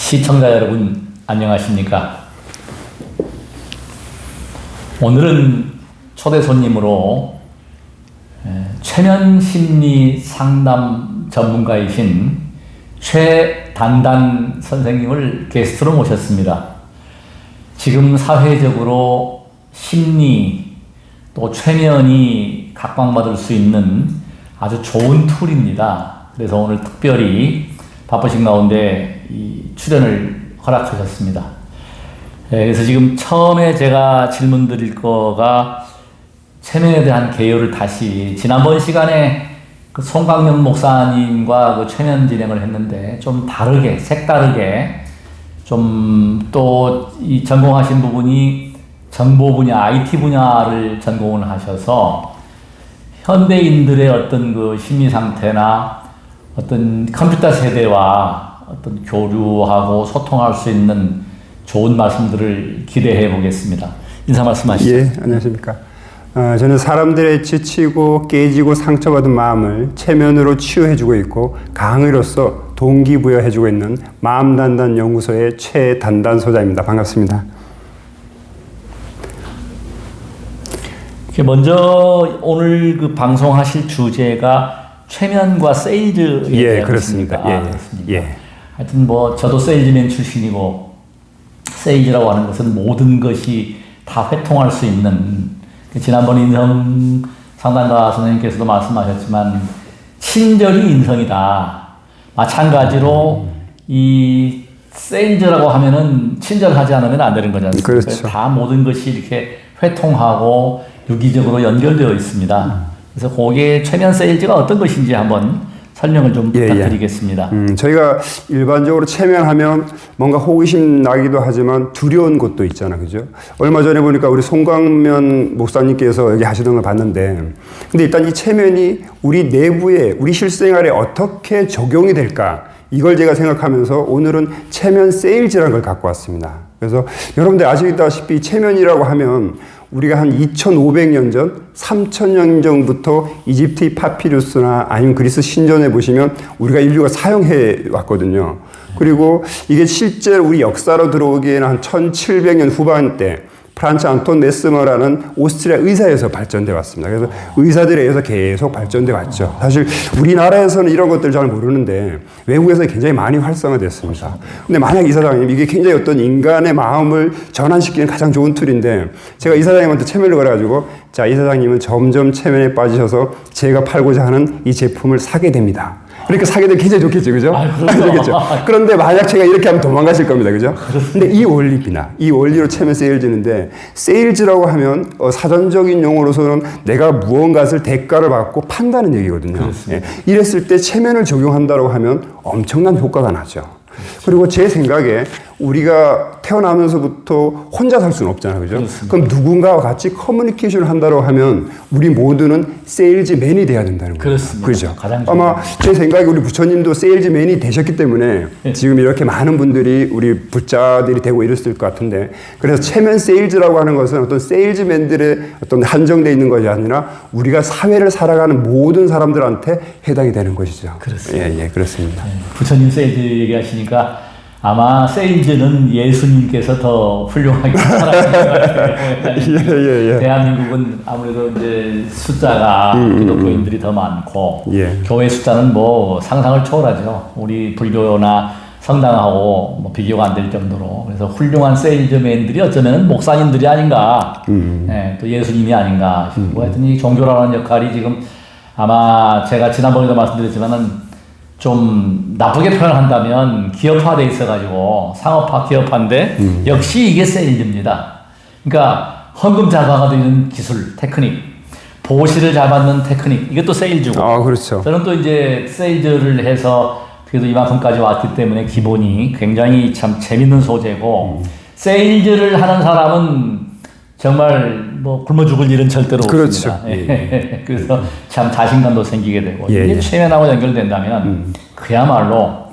시청자 여러분 안녕하십니까? 오늘은 초대 손님으로 최면 심리 상담 전문가이신 최단단 선생님을 게스트로 모셨습니다. 지금 사회적으로 심리 또 최면이 각광받을 수 있는 아주 좋은 툴입니다. 그래서 오늘 특별히 바쁘신 가운데 이 출연을 허락하셨습니다. 그래서 지금 처음에 제가 질문 드릴 거가 최면에 대한 개요를 다시 지난번 시간에 그 송강년 목사님과 그 최면 진행을 했는데 좀 다르게 색다르게 좀 또 이 전공하신 부분이 정보 분야, IT 분야를 전공을 하셔서 현대인들의 어떤 그 심리 상태나 어떤 컴퓨터 세대와 어떤 교류하고 소통할 수 있는 좋은 말씀들을 기대해 보겠습니다. 인사 말씀하시죠. 예, 안녕하십니까. 저는 사람들의 지치고 깨지고 상처받은 마음을 체면으로 치유해주고 있고 강의로서 동기부여해주고 있는 마음단단 연구소의 최단단 소장입니다. 반갑습니다. 먼저 오늘 그 방송하실 주제가 최면과 세일즈에 예, 그렇습니다. 예, 그렇습니까? 예. 하여튼 뭐 저도 세일즈맨 출신이고 세일즈라고 하는 것은 모든 것이 다 회통할 수 있는 지난번 인성 상담가 선생님께서도 말씀하셨지만 친절이 인성이다. 마찬가지로 이 세일즈라고 하면은 친절하지 않으면 안 되는 거지 않습니까? 그렇죠. 다 모든 것이 이렇게 회통하고 유기적으로 연결되어 있습니다. 그래서 거기에 최면 세일즈가 어떤 것인지 한번 설명을 좀 부탁드리겠습니다. 저희가 일반적으로 체면하면 뭔가 호기심 나기도 하지만 두려운 것도 있잖아, 그죠? 얼마 전에 보니까 우리 송강면 목사님께서 여기 하시던 걸 봤는데, 근데 일단 이 체면이 우리 내부에, 우리 실생활에 어떻게 적용이 될까? 이걸 제가 생각하면서 오늘은 체면 세일즈라는 걸 갖고 왔습니다. 그래서 여러분들 아시다시피 체면이라고 하면 우리가 한 2500년 전, 3000년 전부터 이집트의 파피루스나 아니면 그리스 신전에 보시면 우리가 인류가 사용해 왔거든요. 그리고 이게 실제 우리 역사로 들어오기에는 한 1700년 후반 때 프란츠 안톤 메스머라는 오스트리아 의사에서 발전돼 왔습니다. 그래서 의사들에 의해서 계속 발전돼 왔죠. 사실 우리나라에서는 이런 것들 잘 모르는데 외국에서 굉장히 많이 활성화됐습니다. 근데 만약 이사장님 이게 굉장히 어떤 인간의 마음을 전환시키는 가장 좋은 툴인데 제가 이사장님한테 체면을 걸어가지고 자, 이사장님은 점점 체면에 빠지셔서 제가 팔고자 하는 이 제품을 사게 됩니다. 그러니까 사게 되면 굉장히 좋겠죠, 그죠? 좋겠죠. 그런데 만약 제가 이렇게 하면 도망가실 겁니다, 그죠? 근데 이 원리로 체면 세일즈인데, 세일즈라고 하면 사전적인 용어로서는 내가 무언가를 대가를 받고 판다는 얘기거든요. 예. 이랬을 때 체면을 적용한다고 하면 엄청난 효과가 나죠. 그리고 제 생각에 우리가 태어나면서부터 혼자 살 수는 없잖아요, 그죠? 그렇습니다. 그럼 누군가와 같이 커뮤니케이션을 한다고 하면 우리 모두는 세일즈맨이 돼야 된다는 거예요. 그렇습니다. 그죠? 아마 제 생각에 우리 부처님도 세일즈맨이 되셨기 때문에 지금 이렇게 많은 분들이 우리 부자들이 되고 이랬을 것 같은데, 그래서 체면 세일즈라고 하는 것은 어떤 세일즈맨들의 어떤 한정되어 있는 것이 아니라 우리가 사회를 살아가는 모든 사람들한테 해당이 되는 것이죠. 그렇습니다. 예, 그렇습니다. 부처님 세일즈 얘기하시니까 아마 세일즈는 예수님께서 더 훌륭하게 살아가신 것 같아요. 대한민국은 아무래도 이제 숫자가 기독교인들이 더 많고 교회 숫자는 뭐 상상을 초월하죠. 우리 불교나 성당하고 뭐 비교가 안 될 정도로. 그래서 훌륭한 세일즈맨들이 어쩌면 목사님들이 아닌가, 또 예수님이 아닌가 싶고, 하여튼 이 종교라는 역할이 지금 아마 제가 지난번에도 말씀드렸지만은 좀 나쁘게 표현한다면 기업화돼 있어가지고 상업화 기업화인데 역시 이게 세일즈입니다. 그러니까 헌금 자가가 되는 기술, 테크닉, 보시를 잡아는 테크닉, 이것도 세일즈고. 그렇죠. 저는 또 이제 세일즈를 해서 그래도 이만큼까지 왔기 때문에 기본이 굉장히 참 재밌는 소재고, 세일즈를 하는 사람은 정말 뭐 굶어 죽을 일은 절대로 없습니다. 그래서 참 자신감도 생기게 되고 이게 최면하고 연결된다면 그야말로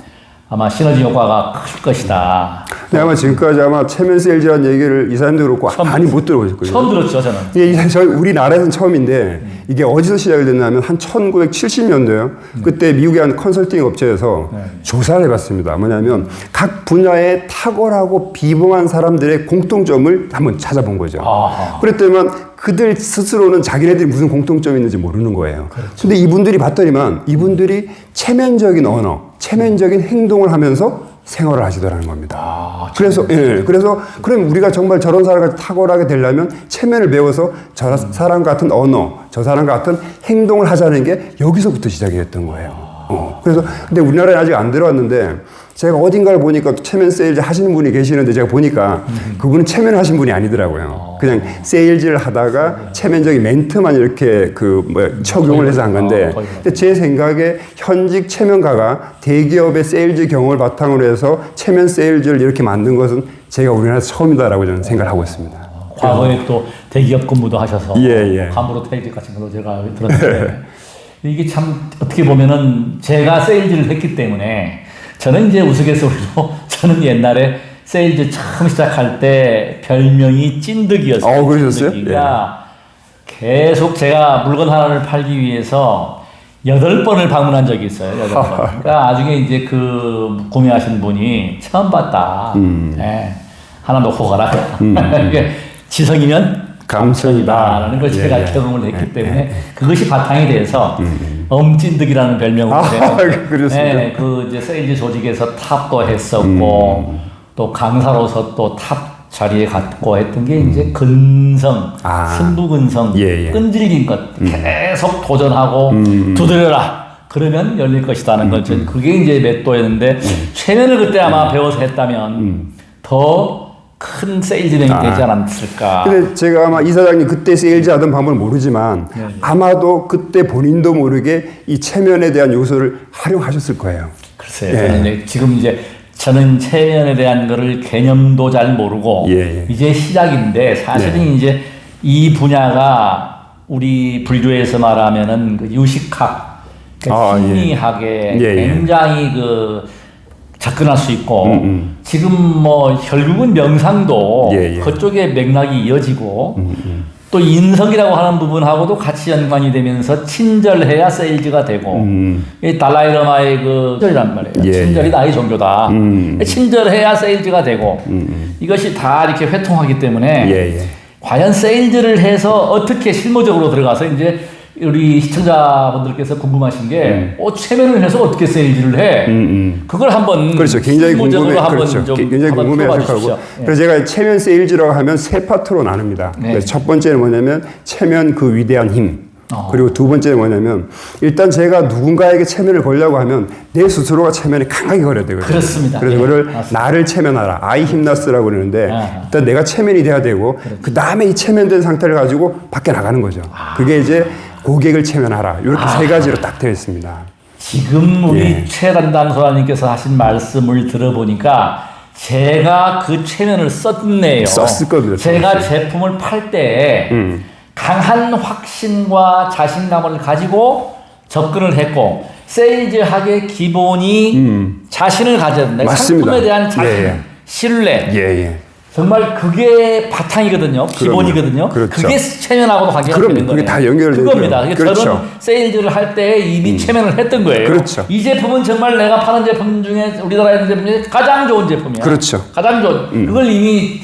아마 시너지 효과가 클 것이다. 근데 아마 지금까지 아마 체면 세일즈라는 얘기를 이사님도 그렇고 많이 못 들어보실 거예요. 처음 들었죠, 저는. 예, 저희 우리나라에서는 처음인데 이게 어디서 시작이 됐냐면 한 1970년도요. 그때 미국의 한 컨설팅 업체에서 조사를 해봤습니다. 뭐냐면 각 분야에 탁월하고 비범한 사람들의 공통점을 한번 찾아본 거죠. 아하. 그랬더니만 그들 스스로는 자기네들이 무슨 공통점이 있는지 모르는 거예요. 근데 이분들이 봤더니만 이분들이 체면적인 언어, 체면적인 행동을 하면서 생활을 하시더라는 겁니다. 그래서, 예, 그래서, 그럼 우리가 정말 저런 사람과 탁월하게 되려면 체면을 배워서 저 사람 같은 언어, 저 사람 같은 행동을 하자는 게 여기서부터 시작이 됐던 거예요. 그래서, 근데 우리나라에 아직 안 들어왔는데, 제가 어딘가를 보니까 체면 세일즈 하시는 분이 계시는데 제가 보니까 그분은 체면을 하신 분이 아니더라고요. 그냥 세일즈를 하다가 체면적인 멘트만 이렇게 적용을 해서 한 건데, 근데 제 생각에 현직 체면가가 대기업의 세일즈 경험을 바탕으로 해서 체면 세일즈를 이렇게 만든 것은 제가 우리나라에서 처음이다라고 저는 생각을 하고 있습니다. 과거에 또 대기업 근무도 하셔서 예. 간부로 퇴직 같은 것도 제가 들었는데 이게 참 어떻게 보면은 제가 세일즈를 했기 때문에 저는 이제 우스갯소리로 저는 옛날에 세일즈 처음 시작할 때 별명이 찐득이었어요. 그러셨어요? 찐득이가 계속 제가 물건 하나를 팔기 위해서 8번을 방문한 적이 있어요. 8번. 그러니까 나중에 이제 그 구매하신 분이 처음 봤다. 네. 하나 놓고 가라. 지성이면 감천이다라는 걸 제가 경험을 했기 때문에 그것이 바탕이 돼서 엄찐득이라는 별명으로 그렇습니다. 그 이제 세일즈 조직에서 탑도 했었고 또 강사로서 또 탑 자리에 갔고 했던 게 이제 근성, 승부근성, 끈질긴 것 계속 도전하고 두드려라. 그러면 열릴 것이다는 거죠. 그게 이제 맷도였는데 최면을 그때 아마 배워서 했다면 더 큰 세일즈맨이 되지 않았을까. 근데 제가 아마 이사장님 그때 세일즈 하던 방법을 모르지만 아마도 그때 본인도 모르게 이 체면에 대한 요소를 활용하셨을 거예요. 글쎄요. 저는 지금 이제 저는 체면에 대한 거를 개념도 잘 모르고 이제 시작인데 사실은 이제 이 분야가 우리 불교에서 말하면은 그 유식학, 심리학에 굉장히 그 접근할 수 있고 지금 뭐 결국은 명상도 그쪽에 맥락이 이어지고 또 인성이라고 하는 부분하고도 같이 연관이 되면서 친절해야 세일즈가 되고 이 달라이라마의 그 친절이란 말이에요. 친절이 나의 종교다. 친절해야 세일즈가 되고 이것이 다 이렇게 회통하기 때문에 과연 세일즈를 해서 어떻게 실무적으로 들어가서 이제 우리 시청자분들께서 궁금하신 게 체면을 해서 어떻게 세일즈를 해? 그걸 한번 그렇죠. 굉장히 궁금해. 굉장히 궁금해하시고. 그래서 제가 체면 세일즈라고 하면 세 파트로 나눕니다. 첫 번째는 뭐냐면 체면 그 위대한 힘. 그리고 두 번째는 뭐냐면 일단 제가 누군가에게 체면을 걸려고 하면 내 스스로가 체면에 강하게 걸어야 되거든요. 그렇습니다. 그래서 그걸 나를 체면하라. 아이 힘나스라고 그러는데 일단 내가 체면이 돼야 되고 그 다음에 이 체면된 상태를 가지고 밖에 나가는 거죠. 그게 이제 고객을 체면하라. 이렇게 세 가지로 딱 되어 있습니다. 지금 우리 최단당 소장님께서 하신 말씀을 들어보니까 제가 그 체면을 썼네요. 썼을 겁니다. 제가 제품을 팔 때 강한 확신과 자신감을 가지고 접근을 했고 세일즈학의 기본이 자신을 가져야 된다. 맞습니다. 상품에 대한 자신, 신뢰. 정말 그게 바탕이거든요. 기본이거든요. 그렇죠. 그게 체면하고도 관계가 되는 거예요. 그게 다 연결되죠. 그겁니다. 그렇죠. 저는 세일즈를 할 때 이미 체면을 했던 거예요. 그렇죠. 이 제품은 정말 내가 파는 제품 중에 우리나라에 있는 제품 중에 가장 좋은 제품이야. 그렇죠. 가장 좋은. 그걸 이미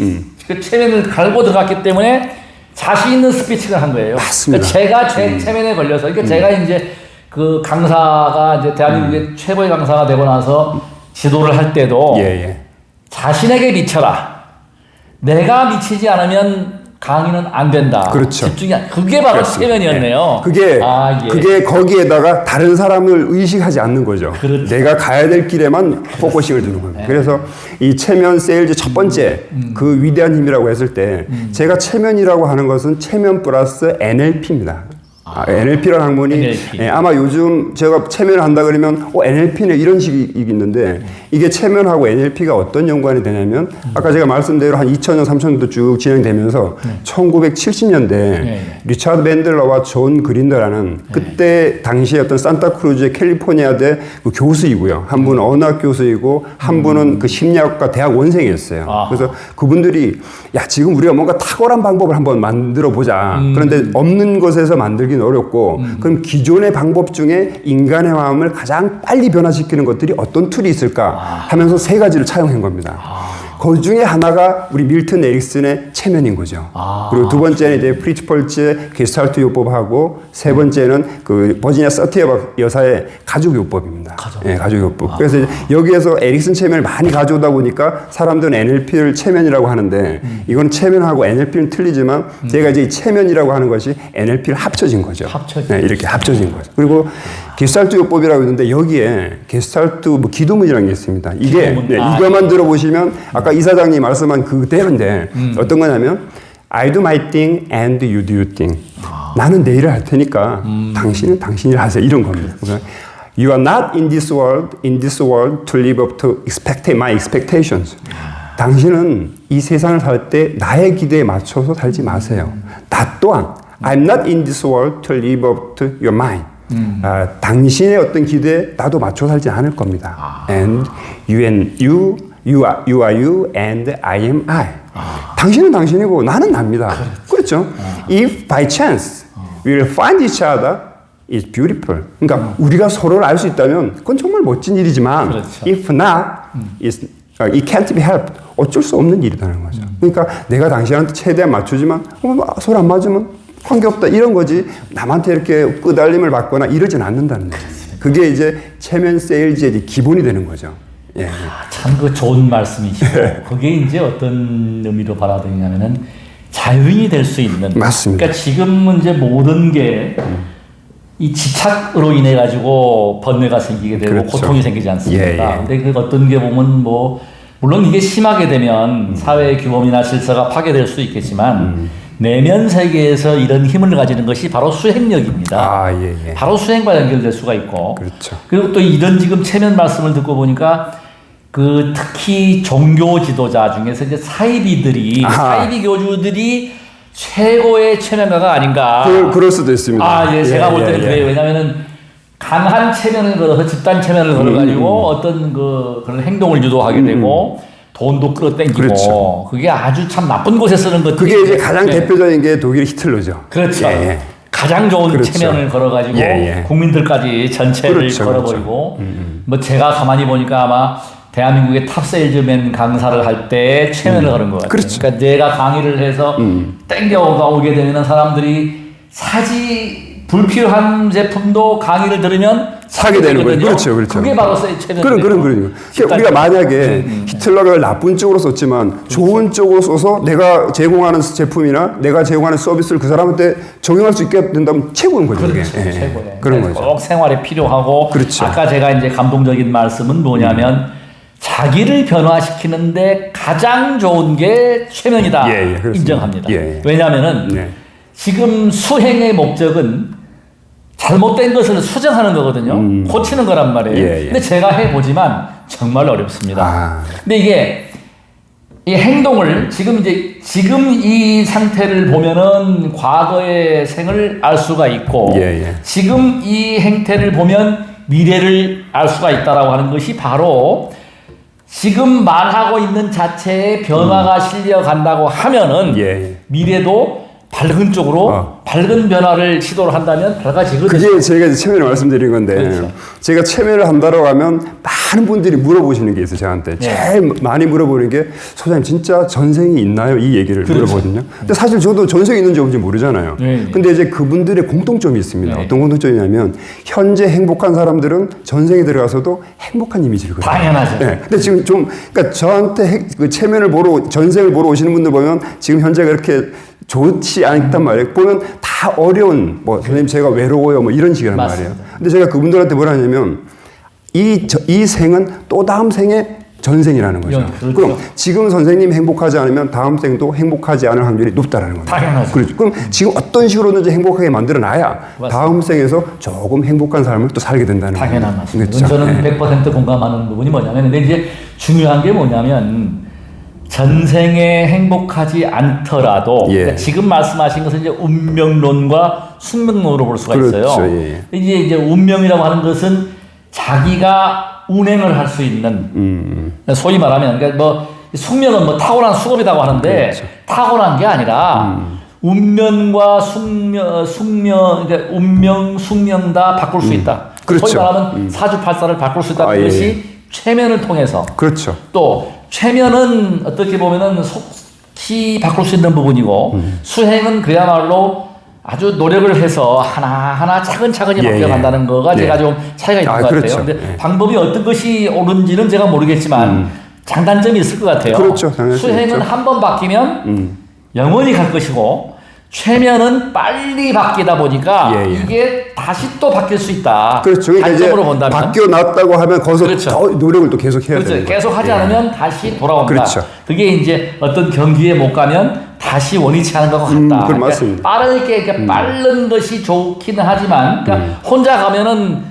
그 체면을 갈고 들어갔기 때문에 자신 있는 스피치를 한 거예요. 맞습니다. 그러니까 제가 제 체면에 걸려서 그러니까 제가 이제 그 강사가 이제 대한민국의 최고의 강사가 되고 나서 지도를 할 때도 자신에게 미쳐라. 내가 미치지 않으면 강의는 안 된다. 그렇죠. 집중이 그게 바로 체면이었네요. 그게 거기에다가 다른 사람을 의식하지 않는 거죠. 그렇죠. 내가 가야 될 길에만 포커싱을 두는 겁니다. 그래서 이 체면 세일즈 첫 번째 그 위대한 힘이라고 했을 때 제가 체면이라고 하는 것은 체면 플러스 NLP입니다. NLP라는 학문이 NLP. 예, 아마 요즘 제가 체면을 한다 그러면 NLP네 이런 식이 있는데 이게 체면하고 NLP가 어떤 연관이 되냐면 아까 제가 말씀대로 한 2000년, 3000년도 쭉 진행되면서 1970년대 리차드 밴들러와 존 그린더라는 그때 당시에 어떤 산타크루즈의 캘리포니아대 그 교수이고요. 한 분은 언어학 교수이고 한 분은 그 심리학과 대학 원생이었어요. 그래서 그분들이 야 지금 우리가 뭔가 탁월한 방법을 한번 만들어 보자. 그런데 없는 것에서 만들기는 어렵고 그럼 기존의 방법 중에 인간의 마음을 가장 빨리 변화시키는 것들이 어떤 툴이 있을까 하면서 세 가지를 차용한 겁니다. 그 중에 하나가 우리 밀턴 에릭슨의 체면인 거죠. 그리고 두 번째는 이제 프리츠 펄츠의 게스탈트 요법하고 세 번째는 그 버지니아 서티에바 여사의 가족 요법입니다. 가족 요법. 그래서 이제 여기에서 에릭슨 체면을 많이 가져오다 보니까 사람들은 NLP를 체면이라고 하는데 이건 체면하고 NLP는 틀리지만 제가 이제 이 체면이라고 하는 것이 NLP를 합쳐진 거죠. 네, 이렇게 합쳐진 거죠. 그리고 게스탈트 요법이라고 있는데 여기에 게스탈트 뭐 기도문이라는 게 있습니다. 이게 이것만 들어보시면 아까 이사장님이 말씀한 그대로인데 어떤 거냐면 I do my thing and you do your thing. 나는 내 일을 할 테니까 당신은 당신 일 하세요. 이런 겁니다. You are not in this world to live up to my expectations. 당신은 이 세상을 살 때 나의 기대에 맞춰서 살지 마세요. 나 또한 I'm not in this world to live up to your mind. 당신의 어떤 기대에 나도 맞춰 살지 않을 겁니다. And you are you and I am I. 당신은 당신이고 나는 납니다. 그렇죠? If by chance we will find each other, it's beautiful. 그러니까 우리가 서로를 알 수 있다면 그건 정말 멋진 일이지만 if not, it can't be helped. 어쩔 수 없는 일이라는 거죠. 그러니까 내가 당신한테 최대한 맞추지만 서로 안 맞으면 관계없다 이런 거지 남한테 이렇게 끄달림을 받거나 이러진 않는다는 거죠. 그게 이제 체면 세일즈의 기본이 되는 거죠. 예. 참 그 좋은 말씀이시고 그게 이제 어떤 의미로 받아들이냐면은 자유인이 될 수 있는. 맞습니다. 그러니까 지금은 이제 모든 게 이 집착으로 인해 가지고 번뇌가 생기게 되고 그렇죠. 고통이 생기지 않습니까? 예. 근데 그 어떤 게 보면 뭐 물론 이게 심하게 되면 사회의 규범이나 질서가 파괴될 수 있겠지만 내면 세계에서 이런 힘을 가지는 것이 바로 수행력입니다. 예. 바로 수행과 연결될 수가 있고. 그렇죠. 그리고 또 이런 지금 체면 말씀을 듣고 보니까 그 특히 종교 지도자 중에서 이제 사이비들이 사이비 교주들이 최고의 체면가가 아닌가. 그럴 수도 있습니다. 예, 제가 볼 때는 그래요. 왜냐하면은 강한 체면을 걸어서 집단 체면을 걸어가지고 어떤 그런 행동을 유도하게 되고 돈도 끌어당기고 그렇죠. 그게 아주 참 나쁜 곳에 쓰는 것들이 그게 이제 가장 대표적인 게 독일 히틀러죠. 그렇죠. 가장 좋은 그렇죠. 체면을 걸어가지고 국민들까지 전체를 걸어버리고 뭐 제가 가만히 보니까 아마 대한민국의 탑 세일즈맨 강사를 할 때 체면을 걸은 것 같아요. 그렇죠. 그러니까 내가 강의를 해서 땡겨가 오게 되면 사람들이 불필요한 제품도 강의를 들으면 사게 되는 거예요. 그렇죠. 그게 바로 체면이에요. 그러니까 우리가 만약에 히틀러가 나쁜 쪽으로 썼지만 좋은 쪽으로 써서 내가 제공하는 제품이나 내가 제공하는 서비스를 그 사람한테 적용할 수 있게 된다면 최고인 거죠. 그렇죠. 그게. 최고예요. 그런 거죠. 꼭 생활에 필요하고 그렇죠. 아까 제가 이제 감동적인 말씀은 뭐냐면 자기를 변화시키는데 가장 좋은 게 체면이다. 인정합니다. 왜냐하면은 지금 수행의 목적은 잘못된 것을 수정하는 거거든요. 고치는 거란 말이에요. 근데 제가 해보지만 정말 어렵습니다. 근데 이게 이 행동을 지금 이 상태를 보면은 과거의 생을 알 수가 있고 지금 이 행태를 보면 미래를 알 수가 있다라고 하는 것이 바로 지금 말하고 있는 자체에 변화가 실려간다고 하면은 미래도 밝은 쪽으로 밝은 변화를 시도를 한다면 밝아지거든요. 그게 제가 이제 체면을 말씀드린 건데 제가 체면을 한다고 하면 많은 분들이 물어보시는 게 있어요. 저한테 제일 많이 물어보는 게 소장님 진짜 전생이 있나요? 이 얘기를 물어보거든요. 근데 사실 저도 전생이 있는지 없는지 모르잖아요. 근데 이제 그분들의 공통점이 있습니다. 어떤 공통점이냐면 현재 행복한 사람들은 전생에 들어가서도 행복한 이미지를 거든요. 당연하죠. 근데 지금 그러니까 저한테 그 체면을 보러 전생을 보러 오시는 분들 보면 지금 현재가 그렇게 좋지 않단 말이에요. 보면 다 어려운, 선생님 제가 외로워요, 이런 식이란 말이에요. 근데 제가 그분들한테 뭐라 하냐면, 이 생은 또 다음 생에 전생이라는 거죠. 그렇죠. 그럼 지금 선생님이 행복하지 않으면 다음 생도 행복하지 않을 확률이 높다라는 거죠. 당연하죠. 그렇죠. 그럼 지금 어떤 식으로든지 행복하게 만들어놔야 맞습니다. 다음 생에서 조금 행복한 삶을 또 살게 된다는 거죠. 당연한 말씀입니다. 그렇죠. 저는 네. 100% 공감하는 부분이 뭐냐면, 근데 이제 중요한 게 뭐냐면, 전생에 행복하지 않더라도, 예. 그러니까 지금 말씀하신 것은 이제 운명론과 숙명론으로 볼 수가 그렇죠. 있어요. 예. 이제 운명이라고 하는 것은 자기가 운행을 할 수 있는, 소위 말하면, 그러니까 뭐, 숙명은 뭐 타고난 수급이라고 하는데, 그렇죠. 타고난 게 아니라, 운명과 그러니까 운명, 숙명 다 바꿀 수 있다. 그렇죠. 소위 말하면 사주팔자를 바꿀 수 있다는 아, 예, 것이 최면을 통해서. 그렇죠. 또 최면은 어떻게 보면은 속히 바꿀 수 있는 부분이고, 수행은 그야말로 아주 노력을 해서 하나하나 차근차근히 예, 바뀌어간다는 거가 예. 제가 좀 차이가 있는 것 그렇죠. 같아요. 근데 예. 방법이 어떤 것이 옳은지는 제가 모르겠지만 장단점이 있을 것 같아요. 그렇죠. 당연히 수행은 있죠. 한 번 바뀌면 영원히 갈 것이고, 최면은 빨리 바뀌다 보니까 예, 예. 이게 다시 또 바뀔 수 있다. 그렇죠. 그러니까 이제 단점으로 본다면. 바뀌어놨다고 하면 거기서 그렇죠. 더 노력을 또 계속 해야 그렇죠. 되는 거죠. 계속 하지 예. 않으면 다시 돌아온다. 그렇죠. 그게 이제 어떤 경기에 못 가면 다시 원위치 하는 것과 같다. 그건 맞습니다. 빠르게, 그러니까 빠른 것이 좋기는 하지만, 그러니까 혼자 가면은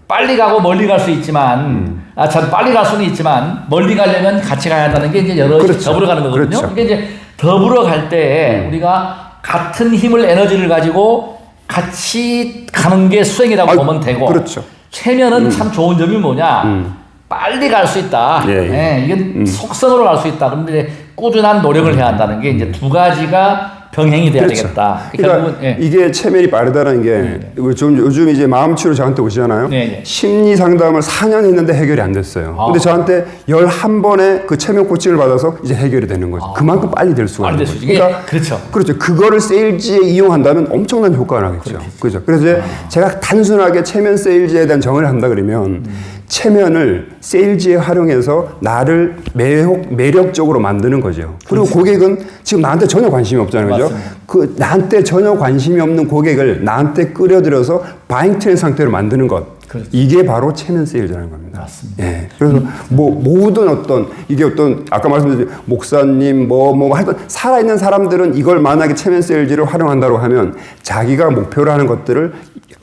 빨리 가고 멀리 갈 수 있지만, 참 빨리 갈 수는 있지만, 멀리 가려면 같이 가야 한다는 게 이제 여러 그렇죠. 더불어 가는 거거든요. 그렇죠. 그러니까 이제 더불어 갈 때 우리가 같은 힘을, 에너지를 가지고 같이 가는 게 수행이라고 보면 되고, 그렇죠. 최면은 참 좋은 점이 뭐냐? 빨리 갈 수 있다. 예, 예. 이게 속성으로 갈 수 있다. 그런데 꾸준한 노력을 해야 한다는 게 이제 두 가지가 병행이 돼야 그렇죠. 되겠다. 그러니까 결국은, 예. 이게 체면이 빠르다는 게 좀 요즘 이제 마음치료 저한테 오시잖아요. 네, 네. 심리 상담을 4년 했는데 해결이 안 됐어요. 아. 근데 저한테 11번의 그 체면 코칭을 받아서 이제 해결이 되는 거죠. 그만큼 빨리 될 수가 빨리 있는 될 수 거죠. 있죠. 그러니까 그렇죠. 그렇죠. 그거를 세일즈에 이용한다면 엄청난 효과가 나겠죠. 그렇죠. 그래서 이제 제가 단순하게 체면 세일즈에 대한 정의를 한다 그러면 체면을 세일즈에 활용해서 나를 매력적으로 만드는 거죠. 그리고 고객은 지금 나한테 전혀 관심이 없잖아요. 그죠? 맞습니다. 그 나한테 전혀 관심이 없는 고객을 나한테 끌어들여서 바잉 트레인 상태로 만드는 것. 그렇죠. 이게 바로 체면 세일즈라는 겁니다. 맞습니다. 예. 그래서 뭐 모든 어떤 이게 어떤 아까 말씀드린 목사님 뭐 하여튼 살아있는 사람들은 이걸 만약에 체면 세일즈를 활용한다고 하면 자기가 목표로 하는 것들을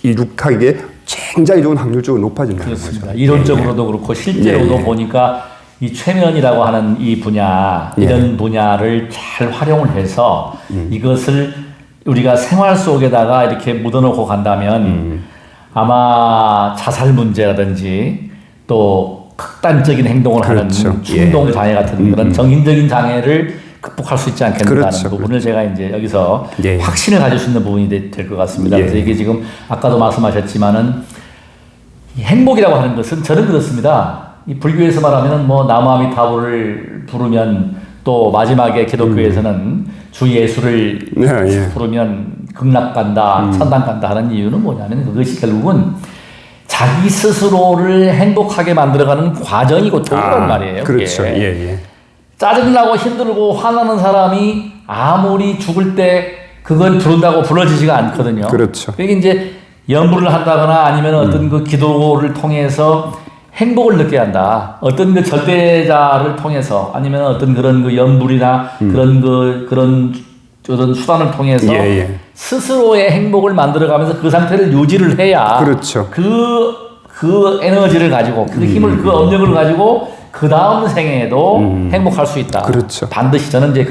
이룩하게 굉장히 좋은 확률적으로 높아진다는 그렇습니다. 거죠. 이론적으로도 그렇고 실제로도 예, 예. 보니까 이 최면이라고 하는 이 분야, 예. 이런 분야를 잘 활용을 해서 이것을 우리가 생활 속에다가 이렇게 묻어놓고 간다면 아마 자살 문제라든지 또 극단적인 행동을 그렇죠. 하는 충동 장애 같은 그런 정신적인 장애를 극복할 수 있지 않겠는가는 그렇죠. 부분을 제가 이제 여기서 예. 확신을 가질 수 있는 부분이 될 것 같습니다. 예. 그래서 이게 지금 아까도 말씀하셨지만은 이 행복이라고 하는 것은 저는 그렇습니다. 이 불교에서 말하면 뭐 나무아미타불을 부르면 또 마지막에 기독교에서는 주 예수를 예, 예. 부르면 극락 간다, 천당 간다 하는 이유는 뭐냐면 그것이 결국은 자기 스스로를 행복하게 만들어가는 과정이고 도구란 말이에요. 그렇죠. 그게. 예, 예. 짜증나고 힘들고 화나는 사람이 아무리 죽을 때 그건 부른다고 불러지지가 않거든요. 그렇죠. 그게 이제 연부를 한다거나 아니면 어떤 그 기도를 통해서 행복을 느껴야 한다. 어떤 그 절대자를 통해서 아니면 어떤 그런 그 연불이나 그런 어떤 수단을 통해서 예, 예. 스스로의 행복을 만들어가면서 그 상태를 유지를 해야 그렇죠. 그 에너지를 가지고 그 힘을 그 업력을 가지고 그 다음 생에도 행복할 수 있다. 그렇죠. 반드시 저는 이제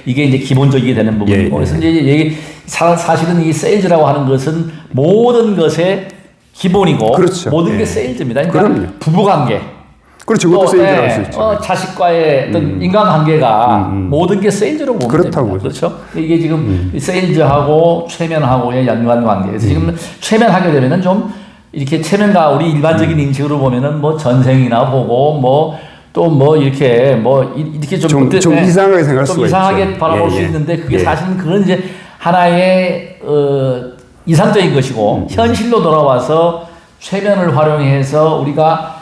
이게 이제 기본적이 되는 부분이고 예, 예. 그래서 이제 사실은 이 세일즈라고 하는 것은 모든 것의 기본이고 그렇죠. 모든 예. 게 세일즈입니다. 그러니까 그럼요. 부부관계 그렇죠. 그것도 세일즈라고 할 수 있죠. 자식과의 어떤 인간관계가 모든 게 세일즈로 보면 그렇다고 됩니다. 그렇죠. 이게 지금 세일즈하고 최면하고의 연관관계. 그래서 지금 최면하게 되면은 좀 이렇게 체면가 우리 일반적인 인식으로 보면은 뭐 전생이나 보고 뭐 또 뭐 이렇게 이렇게 좀 이상하게 생각할 좀 수가 이상하게 있죠. 바라볼 예, 수 예. 있는데 그게 예. 사실은 그런 이제 하나의 이상적인 것이고 현실로 돌아와서 최면을 활용해서 우리가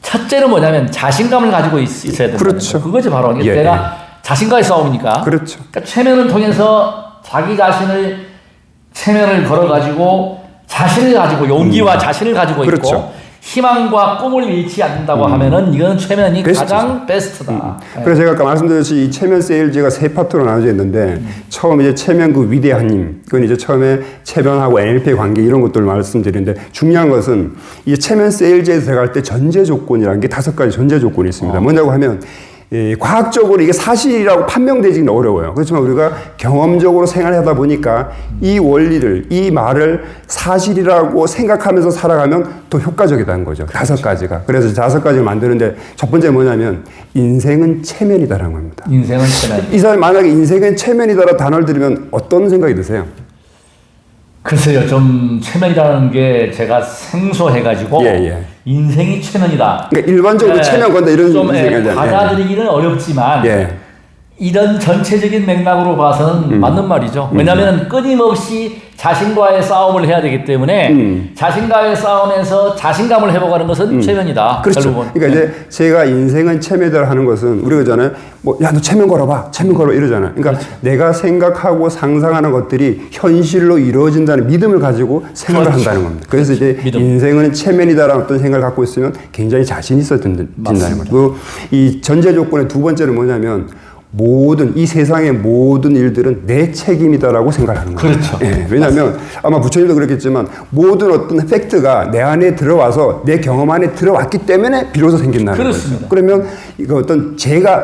첫째는 뭐냐면 자신감을 가지고 있어야 된다. 그렇죠. 그거지 바로 예, 내가 자신과의 싸움이니까. 그렇죠. 그러니까 최면을 통해서 자기 자신을 체면을 걸어가지고 자신을 가지고 용기와 자신을 가지고 그렇죠. 있고 희망과 꿈을 잃지 않는다고 하면은 이건 최면이 베스트죠. 가장 베스트다. 그래서 제가 아까 말씀드렸듯이 이 체면 세일즈가 세 파트로 나눠져 있는데 처음 이제 체면 그 위대한 힘 그건 이제 처음에 체면하고 NLP의 관계 이런 것들을 말씀드리는데 중요한 것은 이 체면 세일즈에 들어갈 때 전제 조건이라는 게 5가지 전제 조건이 있습니다. 뭐냐고 하면 과학적으로 이게 사실이라고 판명되기는 어려워요. 그렇지만 우리가 경험적으로 생활하다 보니까 이 원리를, 이 말을 사실이라고 생각하면서 살아가면 더 효과적이다는 거죠. 5가지가. 그래서 5가지를 만드는데 첫 번째 뭐냐면 인생은 체면이다라는 겁니다. 인생은 체면. 이 사람이 만약에 인생은 체면이다라는 단어를 들으면 어떤 생각이 드세요? 글쎄요, 좀 체면이라는 게 제가 생소해가지고 인생이 체면이다. 그러니까 일반적으로 체면 건다 이런 좀 생각이잖아요. 받아들이기는 어렵지만 이런 전체적인 맥락으로 봐서는 맞는 말이죠. 왜냐하면 끊임없이 자신과의 싸움을 해야 되기 때문에 자신과의 싸움에서 자신감을 회복하는 것은 체면이다. 그렇죠. 결국은. 그러니까 이제 제가 인생은 체면이다 하는 것은 우리가 그러잖아요. 뭐, 야, 너 체면 걸어봐. 체면 걸어. 이러잖아요. 그러니까 내가 생각하고 상상하는 것들이 현실로 이루어진다는 믿음을 가지고 생활을 한다는 겁니다. 그래서 이제 인생은 체면이다라는 어떤 생각을 갖고 있으면 굉장히 자신 있어 진다는 거죠. 이 전제 조건의 두 번째는 뭐냐면 모든 이 세상의 모든 일들은 내 책임이다라고 생각하는 거예요. 그렇죠. 왜냐하면 아마 부처님도 그랬겠지만 모든 어떤 팩트가 내 안에 들어와서 내 경험 안에 들어왔기 때문에 비로소 생긴다는 그렇습니다. 거죠. 그러면 이거 어떤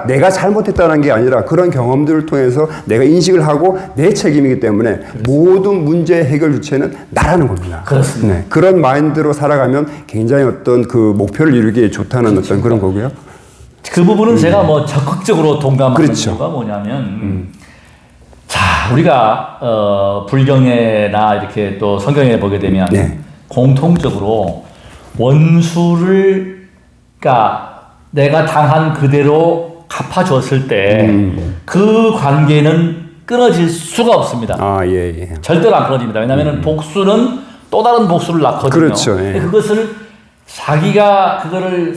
내가 잘못했다는 게 아니라 그런 경험들을 통해서 내가 인식을 하고 내 책임이기 때문에 모든 문제 해결 주체는 나라는 겁니다. 그렇습니다. 그런 마인드로 살아가면 굉장히 어떤 그 목표를 이루기에 좋다는 어떤 그런 거고요. 그 부분은 제가 뭐 적극적으로 동감하는 그렇죠. 이유가 뭐냐면 자 우리가 불경에나 이렇게 또 성경에 보게 되면 공통적으로 원수를 그러니까 내가 당한 그대로 갚아줬을 때 그 관계는 끊어질 수가 없습니다. 절대로 안 끊어집니다. 왜냐하면 복수는 또 다른 복수를 낳거든요. 그렇죠. 그것을 자기가 그거를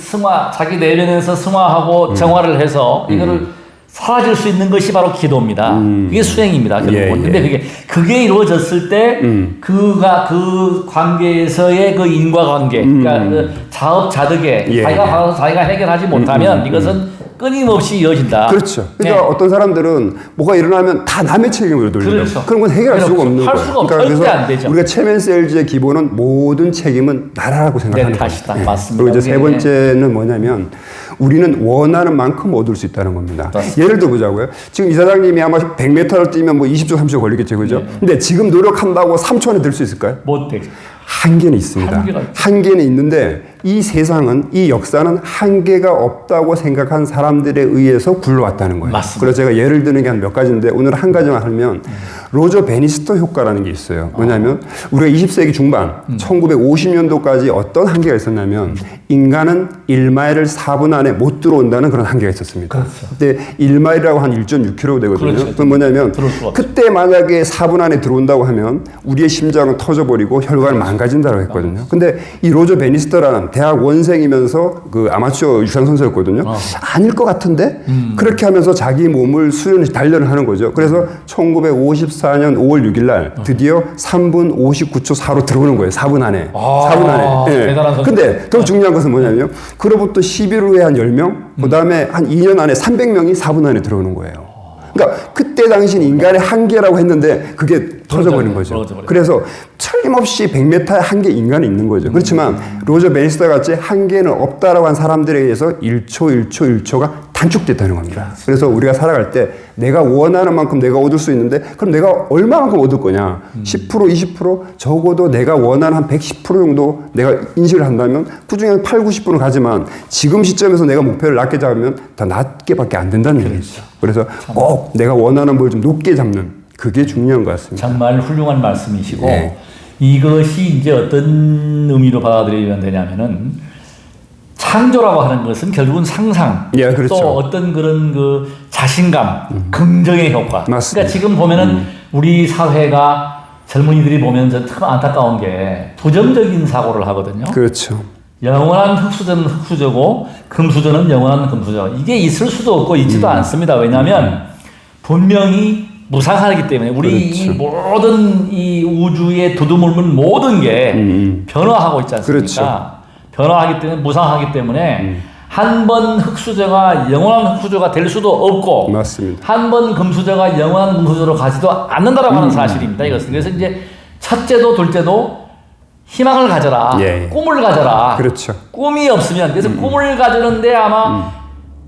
자기 내면에서 승화하고 정화를 해서 이거를 사라질 수 있는 것이 바로 기도입니다. 그게 수행입니다. 결국은. 근데 그게 이루어졌을 때 그 관계에서의 그 인과관계, 그러니까 그 자업자득에 자기가 받아서 자기가 해결하지 못하면 이것은 끊임없이 이어진다. 그렇죠. 그러니까 어떤 사람들은 뭐가 일어나면 다 남의 책임으로 돌린다. 그렇죠. 그런 건 해결할 수가 없는 거예요. 그러니까 절대 안 되죠. 우리가 체면 세일즈의 기본은 모든 책임은 나라라고 생각하는 거예요. 맞습니다. 그리고 이제 세 번째는 뭐냐면 우리는 원하는 만큼 얻을 수 있다는 겁니다. 맞습니다. 예를 들어보자고요. 지금 이사장님이 아마 100m를 뛰면 뭐 20초, 30초 걸리겠죠. 그죠? 근데 지금 노력한다고 3초 안에 들 수 있을까요? 못 되죠. 한계는 있습니다. 한계는 있는데 이 세상은 이 역사는 한계가 없다고 생각한 사람들에 의해서 굴러왔다는 거예요. 맞습니다. 그래서 제가 예를 드는 게 한 몇 가지인데 오늘 한 가지만 하면 로저 베니스터 효과라는 게 있어요. 뭐냐면 우리가 20세기 중반 1950년도까지 어떤 한계가 있었냐면 인간은 1마일을 4분 안에 못 들어온다는 그런 한계가 있었습니다. 그렇죠. 그때 1마일이라고 한 1.6km 되거든요. 그렇죠. 그건 뭐냐면 그때 만약에 4분 안에 들어온다고 하면 우리의 심장은 터져버리고 혈관을 망가진다고 했거든요. 근데 이 로저 베니스터라는 대학 원생이면서 그 아마추어 유상 선수였거든요. 아닐 것 같은데 그렇게 하면서 자기 몸을 단련을 하는 거죠. 그래서 1954년 5월 6일 날 드디어 3분 59초 4로 들어오는 거예요. 4분 안에. 4분 안에. 대단한 선수. 근데 더 중요한 것은 뭐냐면 그로부터 10일 후에 한 10명, 그다음에 한 2년 안에 300명이 4분 안에 들어오는 거예요. 그러니까 그때 당시는 인간의 한계라고 했는데 그게 터져버린 거죠. 그래서 틀림없이 100m의 한계 인간이 있는 거죠. 그렇지만 로저 베니스터 같이 한계는 없다라고 한 사람들에 의해서 1초가 단축됐다는 겁니다. 그래서 우리가 살아갈 때 내가 원하는 만큼 내가 얻을 수 있는데 그럼 내가 얼마만큼 얻을 거냐? 10%, 20% 적어도 내가 원하는 한 110% 정도 내가 인식을 한다면 그중에 한 8, 90%는 가지만 지금 시점에서 내가 목표를 낮게 잡으면 더 낮게밖에 안 된다는 얘기죠. 그래서 꼭 내가 원하는 걸 좀 높게 잡는 그게 중요한 것 같습니다. 정말 훌륭한 말씀이시고 이것이 이제 어떤 의미로 받아들이면 되냐면은 창조라고 하는 것은 결국은 상상, 그렇죠. 또 어떤 그런 그 자신감, 긍정의 효과. 맞습니다. 그러니까 지금 보면은 우리 사회가 젊은이들이 보면 참 안타까운 게 부정적인 사고를 하거든요. 그렇죠. 영원한 흑수저는 흑수저고 금수저는 영원한 금수저. 이게 있을 수도 없고 있지도 않습니다. 왜냐하면 분명히 무상하기 때문에 우리 이 모든 이 우주에 두드물는 모든 게 변화하고 있지 않습니까? 그렇죠. 변화하기 때문에 무상하기 때문에 한 번 흙수저가 영원한 흙수저가 될 수도 없고 맞습니다. 한 번 금수저가 영원한 금수저로 가지도 않는다라고 하는 사실입니다. 이것은 그래서 이제 첫째도 둘째도 희망을 가져라, 예. 꿈을 가져라. 그렇죠. 꿈이 없으면 그래서 꿈을 가지는데 아마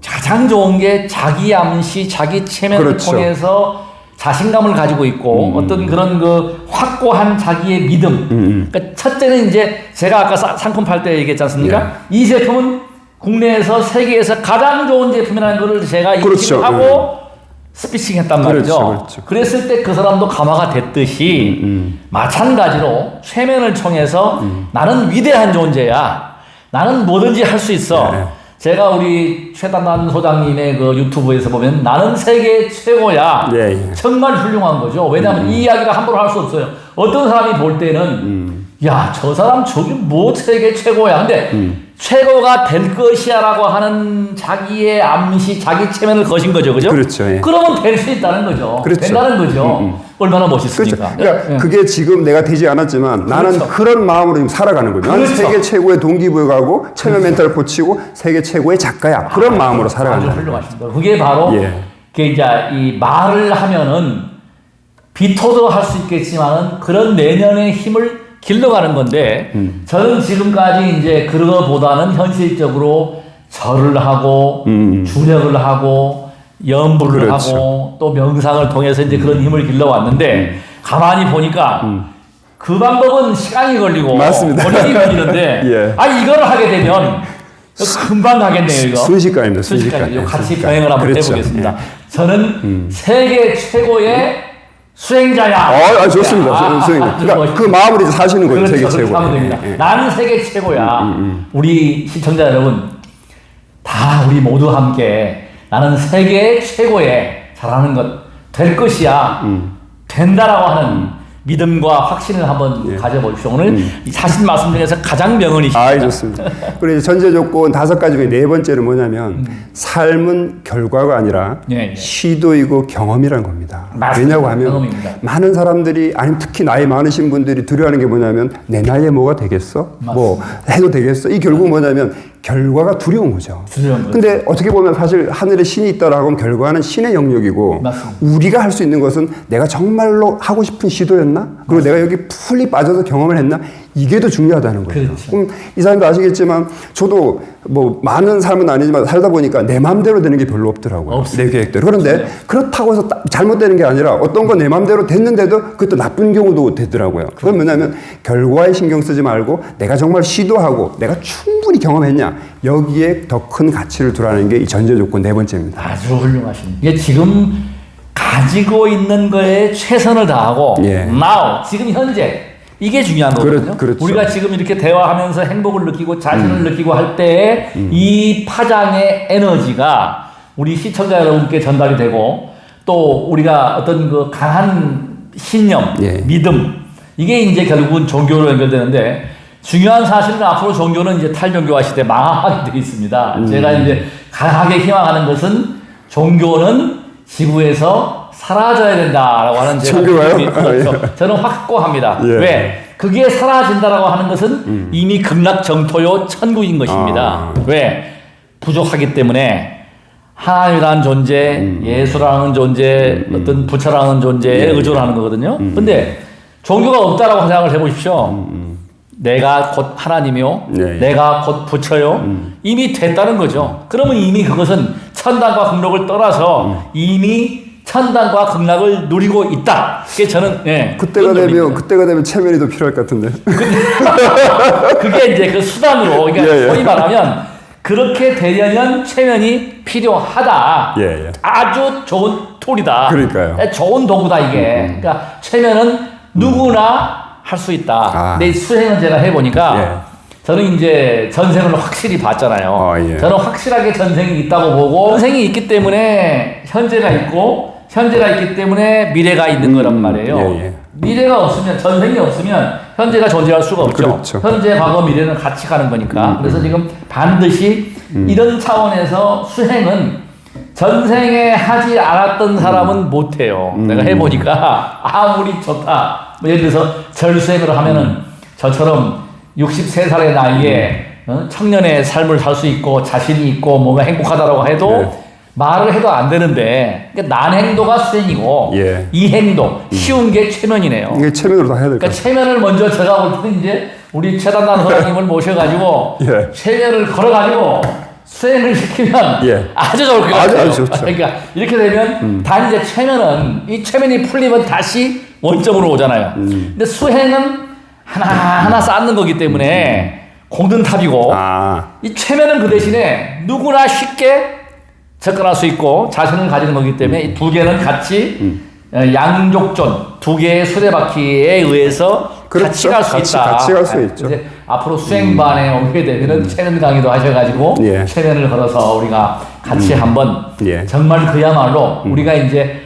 가장 좋은 게 자기 암시, 자기 체면을 그렇죠. 통해서 자신감을 가지고 있고 어떤 그런 그 확고한 자기의 믿음. 그러니까 첫째는 이제 제가 아까 상품 팔 때 얘기했지 않습니까? 예. 이 제품은 국내에서 세계에서 가장 좋은 제품이라는 것을 제가 그렇죠. 인식하고 스피칭했단 말이죠. 그렇죠. 그랬을 때 그 사람도 감화가 됐듯이 마찬가지로 최면을 통해서 나는 위대한 존재야. 나는 뭐든지 할 수 있어. 네. 제가 우리 최단단 소장님의 그 유튜브에서 보면 나는 세계 최고야. 예, 예. 정말 훌륭한 거죠. 왜냐하면 이 이야기가 함부로 할 수 없어요. 어떤 사람이 볼 때는 야, 저 사람 저기 뭐 세계 최고야. 근데 최고가 될 것이야라고 하는 자기의 암시, 자기 체면을 거신 거죠, 그죠? 그렇죠, 예. 그러면 될 수 있다는 거죠. 그렇죠. 된다는 거죠. 얼마나 멋있습니까? 그렇죠. 그러니까 예. 그게 지금 내가 되지 않았지만 나는 그렇죠. 그런 마음으로 지금 살아가는 거죠. 나는 그렇죠. 세계 최고의 동기부여가고 체면 멘탈을 고치고 세계 최고의 작가야. 그런 마음으로 살아가는 아주 거예요. 훌륭하십니다. 그게 바로 예. 그게 이제 이 말을 하면은 비토도 할 수 있겠지만은 그런 내면의 힘을 길러가는 건데 저는 지금까지 이제 그거보다는 현실적으로 절을 하고 주력을 하고 염불을 그렇죠. 하고 또 명상을 통해서 이제 그런 힘을 길러왔는데 가만히 보니까 그 방법은 시간이 걸리고 맞습니다. 머리가 걸리는데 예. 아 이걸 하게 되면 금방 가겠네요 이거. 순식간입니다. 순식간. 순식간이요. 같이 순식간. 병행을 한번 그렇죠. 해보겠습니다. 예. 저는 세계 최고의 수행자야. 좋습니다. 그러니까 그 마음으로 이제 사시는 거예요. 그렇죠. 세계 그렇게 최고. 하면 됩니다. 예, 예. 나는 세계 최고야. 우리 시청자 여러분, 다 우리 모두 함께 나는 세계 최고의 잘하는 것 될 것이야. 된다라고 하는 믿음과 확신을 한번 가져보십시오. 오늘 이 사신 말씀 중에서 가장 명언이십니다. 좋습니다. 그리고 이제 전제 조건 5가지 중에 네 번째는 뭐냐면 삶은 결과가 아니라 예, 예. 시도이고 경험이라는 겁니다. 맞습니다. 왜냐고 하면 경험입니다. 많은 사람들이 아니면 특히 나이 많으신 분들이 두려워하는 게 뭐냐면 내 나이에 뭐가 되겠어? 뭐 해도 되겠어? 이 결국 뭐냐면 결과가 두려운 거죠. 두려운 거죠. 근데 어떻게 보면 사실 하늘에 신이 있다라고 하면 결과는 신의 영역이고 맞습니다. 우리가 할 수 있는 것은 내가 정말로 하고 싶은 시도였나? 그리고 내가 여기 풀리 빠져서 경험을 했나? 이게 더 중요하다는 거예요. 그렇죠. 그럼 이 사람도 아시겠지만 저도 뭐 많은 삶은 아니지만 살다 보니까 내 마음대로 되는 게 별로 없더라고요. 없습니다. 내 계획대로. 그런데 그렇다고 해서 잘못되는 게 아니라 어떤 건 내 마음대로 됐는데도 그것도 나쁜 경우도 되더라고요. 그건 뭐냐면 결과에 신경 쓰지 말고 내가 정말 시도하고 내가 충분히 경험했냐 여기에 더 큰 가치를 두라는 게 이 전제 조건 네 번째입니다. 아주 훌륭하십니다. 이게 지금 가지고 있는 거에 최선을 다하고 예. now 지금 현재 이게 중요한 거거든요. 그렇죠. 우리가 지금 이렇게 대화하면서 행복을 느끼고 자신을 느끼고 할 때 이 파장의 에너지가 우리 시청자 여러분께 전달이 되고 또 우리가 어떤 그 강한 신념, 예. 믿음 이게 이제 결국은 종교로 연결되는데 중요한 사실은 앞으로 종교는 이제 탈종교화 시대 망하게 되어 있습니다. 제가 이제 강하게 희망하는 것은 종교는 지구에서 사라져야 된다라고 하는 제가 종교가요? 믿음이 그렇죠. 저는 확고합니다. 예. 왜? 그게 사라진다라고 하는 것은 이미 극락정토요 천국인 것입니다. 왜? 부족하기 때문에 하나님이라는 존재, 예수라는 존재, 어떤 부처라는 존재에 의존하는 거거든요. 근데 종교가 없다라고 생각을 해보십시오. 내가 곧 하나님이요, 네. 내가 곧 부처요, 이미 됐다는 거죠. 그러면 이미 그것은 천당과 극락을 떠나서 이미 천당과 극락을 누리고 있다. 그게 저는 그때가 그런 되면 점입니다. 체면이 더 필요할 것 같은데. 그게 이제 그 수단으로 그러니까 예, 예. 소위 말하면 그렇게 되려면 체면이 필요하다. 예, 예. 아주 좋은 툴이다. 그러니까요. 좋은 도구다 이게. 그러니까 체면은 누구나 할 수 있다. 근데 이 수행은 제가 해보니까 예. 저는 이제 전생을 확실히 봤잖아요. 예. 저는 확실하게 전생이 있다고 보고 전생이 있기 때문에 현재가 있고 현재가 있기 때문에 미래가 있는 거란 말이에요. 예, 예. 미래가 없으면 전생이 없으면 현재가 존재할 수가 없죠. 그렇죠. 현재, 과거, 미래는 같이 가는 거니까. 그래서 지금 반드시 이런 차원에서 수행은 전생에 하지 않았던 사람은 못해요. 내가 해보니까 아무리 좋다. 뭐 예를 들어서 절수행을 하면은 저처럼 63살의 나이에 청년의 삶을 살 수 있고 자신이 있고 뭔가 행복하다라고 해도 네. 말을 해도 안 되는데 그러니까 난행도가 수행이고 예. 이행도 쉬운 게 체면이네요. 이게 체면으로 다 해야 될 것 그러니까 같아요. 체면을 먼저 제가 볼 때는 이제 우리 최단단 회장님을 모셔가지고 예. 체면을 걸어가지고 수행을 시키면 예. 아주 좋을 것 아주 같아요. 좋죠. 그러니까 이렇게 되면 다 이제 체면은 이 체면이 풀리면 다시 원점으로 오잖아요. 근데 수행은 하나하나 쌓는 거기 때문에 공든탑이고 이 체면은 그 대신에 누구나 쉽게 접근할 수 있고 자신을 가지는 거기 때문에 이 두 개는 같이 양족존 두 개의 수레바퀴에 의해서 그렇죠. 같이 갈 수 있다. 같이 갈 수 있죠. 이제 앞으로 수행반에 오게 되면은 체면 강의도 하셔가지고 예. 체면을 걸어서 우리가 같이 한번 예. 정말 그야말로 우리가 이제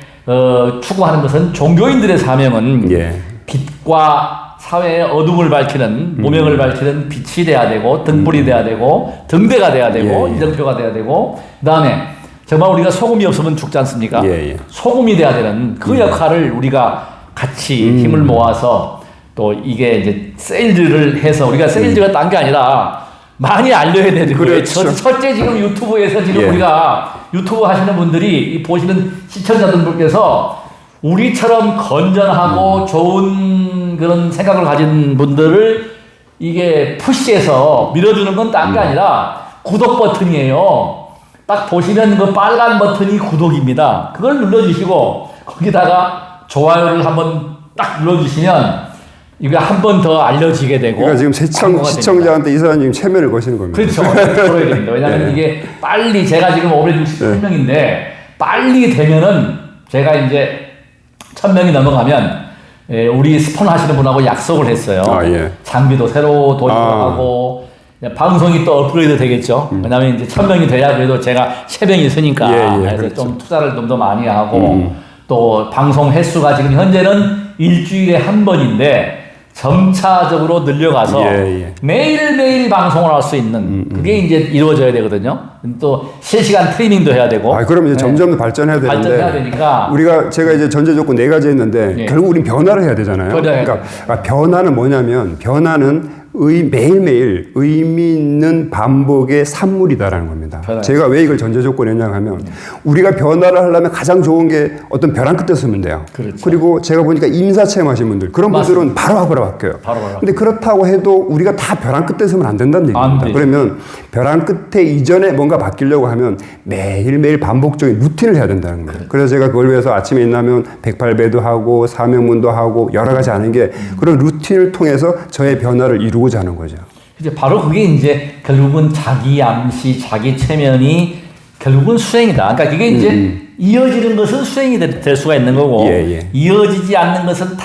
추구하는 것은 종교인들의 사명은 예. 빛과 사회의 어둠을 밝히는 무명을 밝히는 빛이 돼야 되고 등불이 돼야 되고 등대가 돼야 되고 예, 예. 이정표가 돼야 되고 그다음에 정말 우리가 소금이 없으면 죽지 않습니까? 예, 예. 소금이 돼야 되는 그 역할을 우리가 같이 힘을 모아서 또 이게 이제 세일즈를 해서 우리가 세일즈가 딴 게 아니라 많이 알려야 되는 거예요. 그렇죠. 첫째 지금 유튜브에서 지금 예. 우리가 유튜브 하시는 분들이 이 보시는 시청자분들께서 우리처럼 건전하고 좋은 그런 생각을 가진 분들을 이게 푸시해서 밀어주는 건 딴 게 아니라 구독 버튼이에요. 딱 보시면 그 빨간 버튼이 구독입니다. 그걸 눌러주시고 거기다가 좋아요를 한번 딱 눌러주시면 이거 한 번 더 알려지게 되고 그러니까 지금 광고가 시청자한테 이 사람이 지금 체면을 거시는 겁니다. 그렇죠. 그래야 됩니다. 왜냐하면 예. 이게 빨리 제가 지금 563명인데 빨리 되면은 제가 이제 1000명이 넘어가면 우리 스폰 하시는 분하고 약속을 했어요. 예. 장비도 새로 도입하고 방송이 또 업그레이드 되겠죠. 왜냐하면 이제 1000명이 돼야 그래도 제가 체병이 있으니까 예, 그래서 그렇죠. 좀 투자를 좀 더 많이 하고 또 방송 횟수가 지금 현재는 일주일에 한 번인데 점차적으로 늘려가서 예. 매일매일 방송을 할 수 있는 그게 이제 이루어져야 되거든요. 또 실시간 트레이닝도 해야 되고. 그럼 이제 점점 발전해야 되는데 발전해야 되니까. 제가 이제 전제 조건 4가지 했는데 예. 결국 우린 변화를 해야 되잖아요. 변화해야 그러니까 변화는 뭐냐면 변화는 매일매일 의미 있는 반복의 산물이다라는 겁니다. 변화. 제가 왜 이걸 전제 조건에 했냐 하면 우리가 변화를 하려면 가장 좋은 게 어떤 벼랑 끝에 서면 돼요. 그렇죠. 그리고 제가 보니까 임사 체험하신 분들 그런 분들은 바로 바뀌어요. 바로. 근데 그렇다고 해도 우리가 다 벼랑 끝에 서면 안 된다는 안 얘기입니다. 되죠. 그러면 벼랑 끝에 이전에 뭔가 바뀌려고 하면 매일매일 반복적인 루틴을 해야 된다는 거예요. 그래서 제가 그걸 위해서 아침에 일어나면 108배도 하고 사명문도 하고 여러 가지 하는 게 그런 루틴을 통해서 저의 변화를 이루고자 하는 거죠. 이제 바로 그게 이제 결국은 자기 암시, 자기 체면이 결국은 수행이다. 그러니까 이게 이제 이어지는 것은 수행이 될 수가 있는 거고 예. 이어지지 않는 것은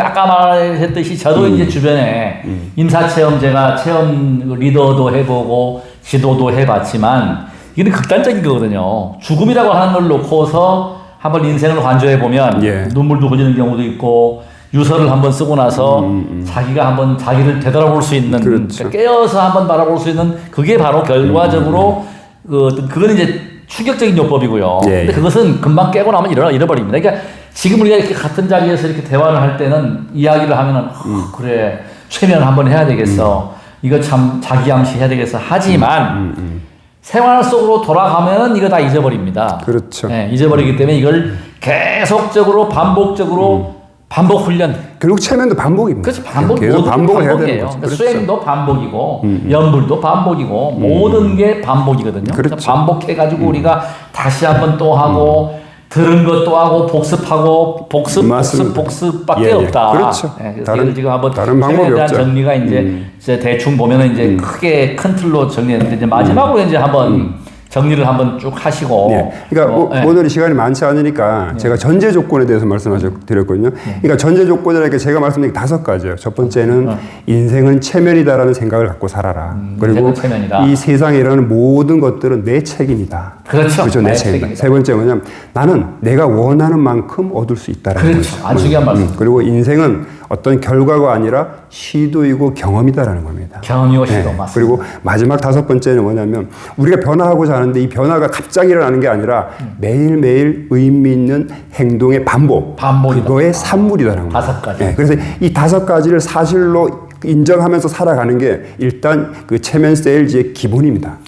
아까 말했듯이 저도 이제 주변에 임사체험 제가 체험 리더도 해보고 지도도 해봤지만 이게 극단적인 거거든요. 죽음이라고 하는 걸 놓고서 한번 인생을 관조해 보면 예. 눈물도 흘리는 경우도 있고 유서를 한번 쓰고 나서 자기가 한번 자기를 되돌아볼 수 있는 그렇죠. 그러니까 깨어서 한번 바라볼 수 있는 그게 바로 결과적으로 그건 이제 충격적인 요법이고요. 예. 근데 그것은 금방 깨고 나면 잃어버립니다. 그러니까 지금 우리가 이렇게 같은 자리에서 이렇게 대화를 할 때는 이야기를 하면은 그래 최면 한번 해야 되겠어. 이거 참 자기 암시해야 되겠어. 하지만 생활 속으로 돌아가면 이거 다 잊어버립니다. 그렇죠. 네, 잊어버리기 때문에 이걸 계속적으로 반복적으로 반복 훈련. 결국 체면도 반복입니다. 그렇죠. 반복, 계속 모든 반복을 해야 되는 반복이에요. 거죠. 그러니까 그렇죠. 수행도 반복이고, 연불도 반복이고, 모든 게 반복이거든요. 그렇죠. 그래서 반복해가지고 우리가 다시 한번 또 하고, 들은 것도 하고, 복습하고, 맞습니다. 복습밖에 예. 없다. 그렇죠. 그래서 이걸 지금 한번 다른 방법이 대한 없죠. 정리가 이제 대충 보면은 이제 크게 큰 틀로 정리했는데, 이제 마지막으로 이제 한번 정리를 한번 쭉 하시고. 예. 그러니까 오늘 시간이 많지 않으니까 제가 전제 조건에 대해서 말씀드렸거든요. 그러니까 전제 조건이라는 게 제가 말씀드린 5가지예요. 첫 번째는 인생은 체면이다라는 생각을 갖고 살아라. 그리고 인생은 체면이다. 이 세상에 일어나는 모든 것들은 내 책임이다. 그렇죠. 내 나의 책임이다. 책임이다. 세 번째 뭐냐면 나는 내가 원하는 만큼 얻을 수 있다라는 그렇죠. 거죠. 아주 중요한 말씀. 그리고 인생은 어떤 결과가 아니라 시도이고 경험이다라는 겁니다. 경험이고 시도 맞습니다. 그리고 마지막 5번째는 뭐냐면 우리가 변화하고자 하는데 이 변화가 갑자기 일어나는 게 아니라 매일매일 의미 있는 행동의 반복이다. 반복이다. 그거의 산물이다라는 거예요. 5가지. 그래서 이 5가지를 사실로 인정하면서 살아가는 게 일단 그 체면 세일즈의 기본입니다.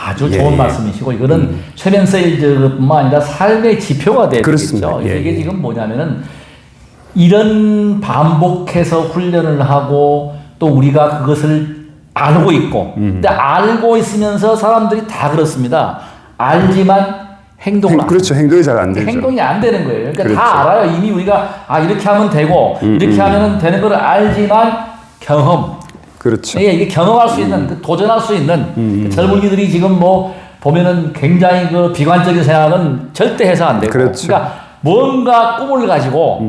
아주 좋은 말씀이시고 이거는 최면 세일즈뿐만 아니라 삶의 지표가 되겠죠. 그렇습니다. 이게 지금 뭐냐면은 이런 반복해서 훈련을 하고 또 우리가 그것을 알고 있고 근데 알고 있으면서 사람들이 다 그렇습니다. 알지만 행동을 안 그렇죠. 행동이 잘 안 되죠. 행동이 안 되는 거예요. 그러니까 그렇죠. 다 알아요. 이미 우리가 이렇게 하면 되고 이렇게 하면 되는 걸 알지만 경험. 그렇죠. 이게 경험할 수 있는, 도전할 수 있는 그 젊은이들이 지금 뭐 보면은 굉장히 그 비관적인 생각은 절대 해서 안 되고. 그렇죠. 그러니까 뭔가 꿈을 가지고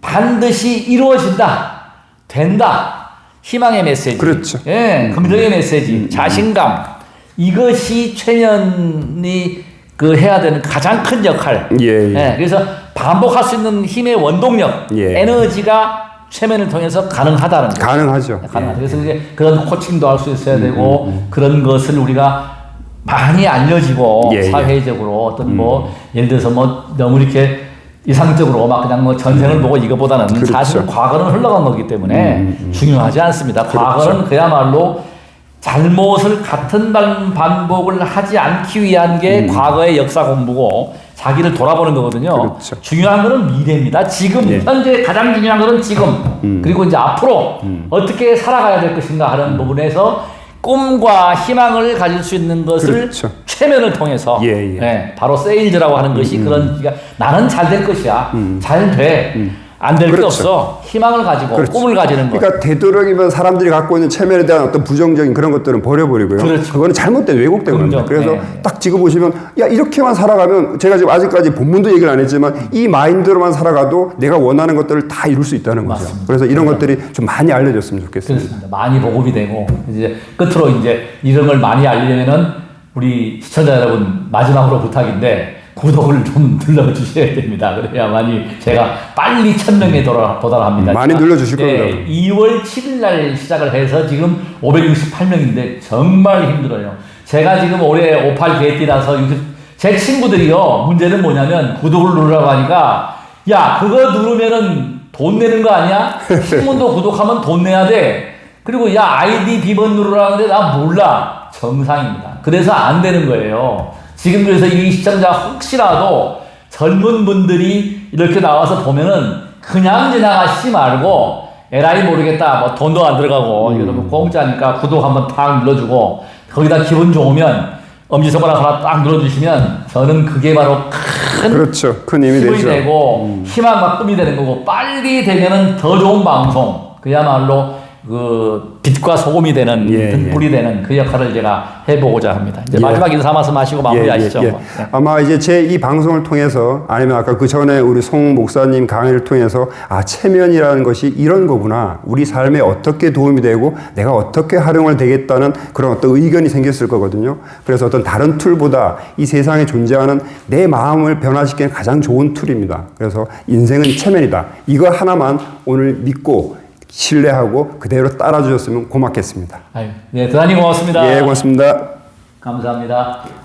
반드시 이루어진다, 된다, 희망의 메시지. 그렇죠. 예, 긍정의 메시지, 자신감. 이것이 최면이 그 해야 되는 가장 큰 역할. 예. 그래서 반복할 수 있는 힘의 원동력, 에너지가 최면을 통해서 가능하다는 거죠. 가능하죠. 가능하죠. 그래서 이제 그런 코칭도 할 수 있어야 되고 그런 것을 우리가 많이 알려지고 사회적으로 어떤 뭐 예를 들어서 뭐 너무 이렇게 이상적으로 막 그냥 뭐 전생을 보고 이거보다는 그렇죠. 사실 과거는 흘러간 거기 때문에 중요하지 않습니다. 과거는 그야말로 잘못을 같은 반복을 하지 않기 위한 게 과거의 역사 공부고 자기를 돌아보는 거거든요. 그렇죠. 중요한 거는 미래입니다. 지금 현재 가장 중요한 거는 지금 그리고 이제 앞으로 어떻게 살아가야 될 것인가 하는 부분에서 꿈과 희망을 가질 수 있는 것을 그렇죠. 최면을 통해서 바로 세일즈라고 하는 것이 그런 그러니까 나는 잘 될 것이야. 잘 돼. 안 될 게 그렇죠. 없어. 희망을 가지고 꿈을 가지는 거. 그러니까 되도록이면 사람들이 갖고 있는 체면에 대한 어떤 부정적인 그런 것들은 버려버리고요. 그렇죠. 그거는 잘못된 왜곡된 겁니다. 그래서 딱 지금 보시면 야 이렇게만 살아가면 제가 지금 아직까지 본문도 얘기를 안 했지만 이 마인드로만 살아가도 내가 원하는 것들을 다 이룰 수 있다는 거죠. 맞습니다. 그래서 이런 것들이 좀 많이 알려졌으면 좋겠습니다. 그렇습니다. 많이 보급이 되고 이제 끝으로 이제 이런 걸 많이 알리려면은 우리 시청자 여러분 마지막으로 부탁인데 구독을 좀 눌러주셔야 됩니다. 그래야만이 제가 빨리 1000명에 도달합니다. 많이 눌러주실 겁니다. 2월 7일 날 시작을 해서 지금 568명인데 정말 힘들어요. 제가 지금 올해 58 개띠라서 제 친구들이요. 문제는 뭐냐면 구독을 누르라고 하니까 야 그거 누르면은 돈 내는 거 아니야? 신문도 구독하면 돈 내야 돼. 그리고 야 아이디 비번 누르라는데 나 몰라. 정상입니다. 그래서 안 되는 거예요. 지금 그래서 이 시청자 혹시라도 젊은 분들이 이렇게 나와서 보면은 그냥 지나가시지 말고 에라이 모르겠다 뭐 돈도 안 들어가고 이러면 공짜니까 구독 한번 탁 눌러주고 거기다 기분 좋으면 엄지손가락 하나 딱 눌러주시면 저는 그게 바로 큰 그렇죠. 큰 힘이 되죠. 되고 희망과 꿈이 되는 거고 빨리 되면은 더 좋은 방송 그야말로 그 빛과 소금이 되는 등불이 되는 그 역할을 제가 해보고자 합니다. 이제 마지막 인사 말씀 하시고 마무리하시죠. 아마 이제 제 이 방송을 통해서 아니면 아까 그 전에 우리 송 목사님 강의를 통해서 체면이라는 것이 이런 거구나. 우리 삶에 어떻게 도움이 되고 내가 어떻게 활용을 되겠다는 그런 어떤 의견이 생겼을 거거든요. 그래서 어떤 다른 툴보다 이 세상에 존재하는 내 마음을 변화시키는 가장 좋은 툴입니다. 그래서 인생은 체면이다. 이거 하나만 오늘 믿고 신뢰하고 그대로 따라주셨으면 고맙겠습니다. 대단히 고맙습니다. 고맙습니다. 감사합니다.